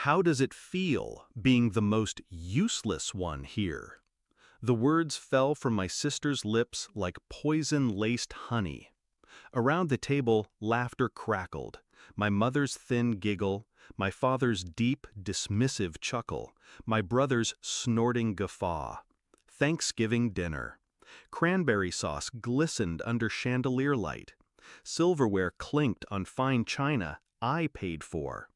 How does it feel being the most useless one here? The words fell from my sister's lips like poison-laced honey. Around the table, laughter crackled. My mother's thin giggle, my father's deep, dismissive chuckle, my brother's snorting guffaw. Thanksgiving dinner. Cranberry sauce glistened under chandelier light. Silverware clinked on fine china I paid for.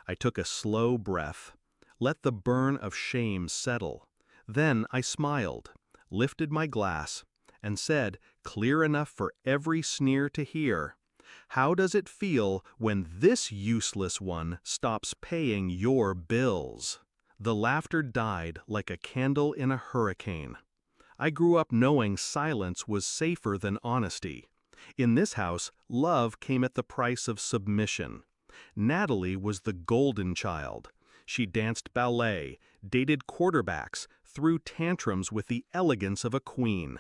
I took a slow breath, let the burn of shame settle. Then I smiled, lifted my glass, and said, clear enough for every sneer to hear, "How does it feel when this useless one stops paying your bills?" The laughter died like a candle in a hurricane. I grew up knowing silence was safer than honesty. In this house, love came at the price of submission. Natalie was the golden child. She danced ballet, dated quarterbacks, threw tantrums with the elegance of a queen.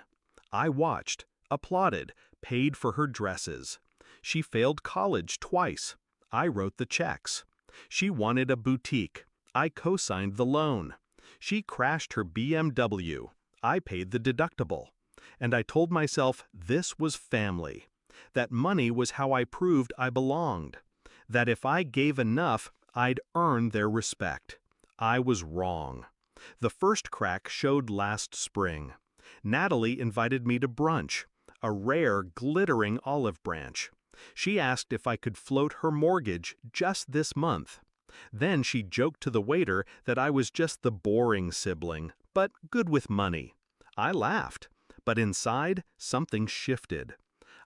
I watched, applauded, paid for her dresses. She failed college twice. I wrote the checks. She wanted a boutique. I co-signed the loan. She crashed her BMW. I paid the deductible. And I told myself this was family. That money was how I proved I belonged. That if I gave enough, I'd earn their respect. I was wrong. The first crack showed last spring. Natalie invited me to brunch, a rare, glittering olive branch. She asked if I could float her mortgage just this month. Then she joked to the waiter that I was just the boring sibling, but good with money. I laughed, but inside, something shifted.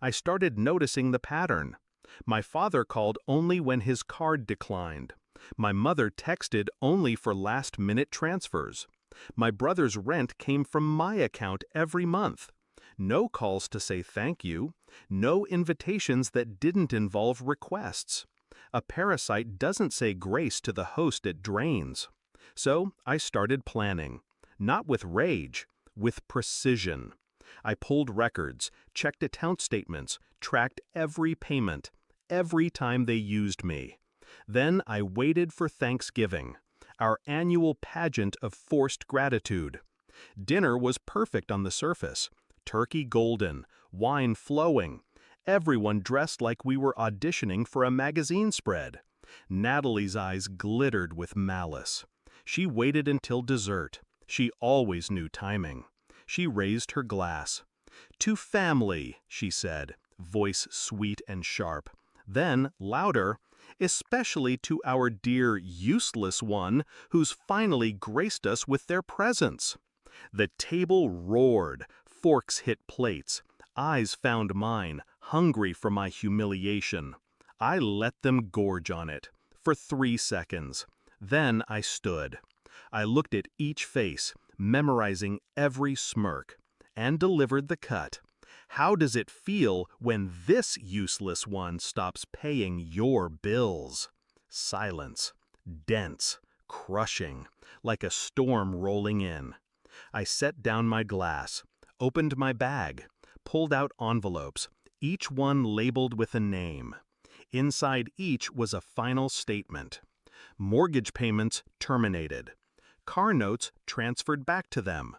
I started noticing the pattern. My father called only when his card declined. My mother texted only for last-minute transfers. My brother's rent came from my account every month. No calls to say thank you. No invitations that didn't involve requests. A parasite doesn't say grace to the host it drains. So I started planning. Not with rage, with precision. I pulled records, checked account statements, tracked every payment, every time they used me. Then I waited for Thanksgiving, our annual pageant of forced gratitude. Dinner was perfect on the surface, turkey golden, wine flowing, everyone dressed like we were auditioning for a magazine spread. Natalie's eyes glittered with malice. She waited until dessert. She always knew timing. She raised her glass. "To family," she said, voice sweet and sharp. Then, louder, "especially to our dear useless one who's finally graced us with their presence." The table roared, forks hit plates, eyes found mine, hungry for my humiliation. I let them gorge on it, for 3 seconds. Then I stood. I looked at each face, memorizing every smirk, and delivered the cut. How does it feel when this useless one stops paying your bills? Silence, dense, crushing, like a storm rolling in. I set down my glass, opened my bag, pulled out envelopes, each one labeled with a name. Inside each was a final statement. Mortgage payments terminated. Car notes transferred back to them.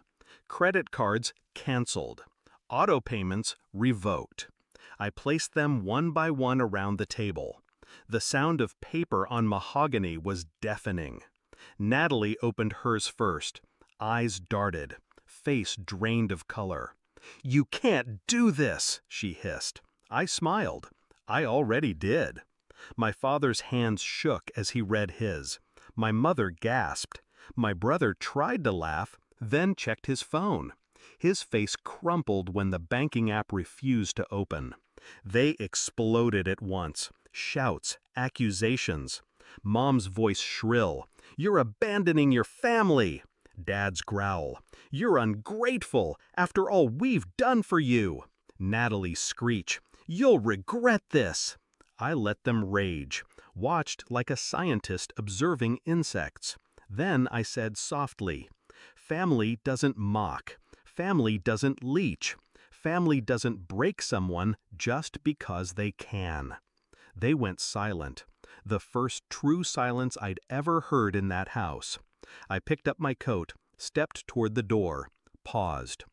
Credit cards canceled. Auto payments revoked. I placed them one by one around the table. The sound of paper on mahogany was deafening. Natalie opened hers first. Eyes darted. Face drained of color. "You can't do this," she hissed. I smiled. I already did. My father's hands shook as he read his. My mother gasped. My brother tried to laugh, then checked his phone. His face crumpled when the banking app refused to open. They exploded at once. Shouts, accusations. Mom's voice shrill. "You're abandoning your family." Dad's growl. "You're ungrateful after all we've done for you." Natalie's screech. "You'll regret this." I let them rage, watched like a scientist observing insects. Then I said softly, "Family doesn't mock. Family doesn't leech. Family doesn't break someone just because they can." They went silent, The first true silence I'd ever heard in that house. I picked up my coat, stepped toward the door, paused.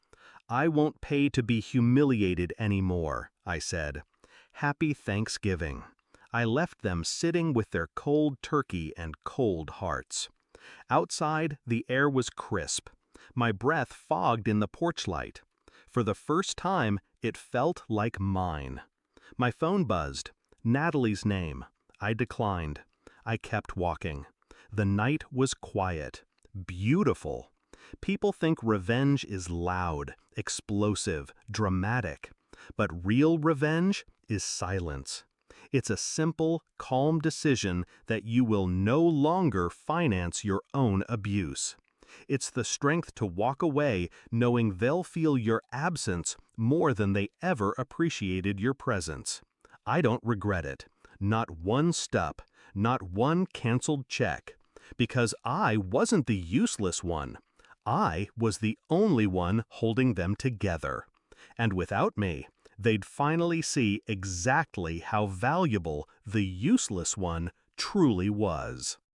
"I won't pay to be humiliated anymore," I said. "Happy Thanksgiving." I left them sitting with their cold turkey and cold hearts. Outside, the air was crisp. My breath fogged in the porch light. For the first time, it felt like mine. My phone buzzed. Natalie's name. I declined. I kept walking. The night was quiet. Beautiful. People think revenge is loud, explosive, dramatic. But real revenge is silence. It's a simple, calm decision that you will no longer finance your own abuse. It's the strength to walk away knowing they'll feel your absence more than they ever appreciated your presence. I don't regret it. Not one step, not one canceled check. Because I wasn't the useless one. I was the only one holding them together. And without me, they'd finally see exactly how valuable the useless one truly was.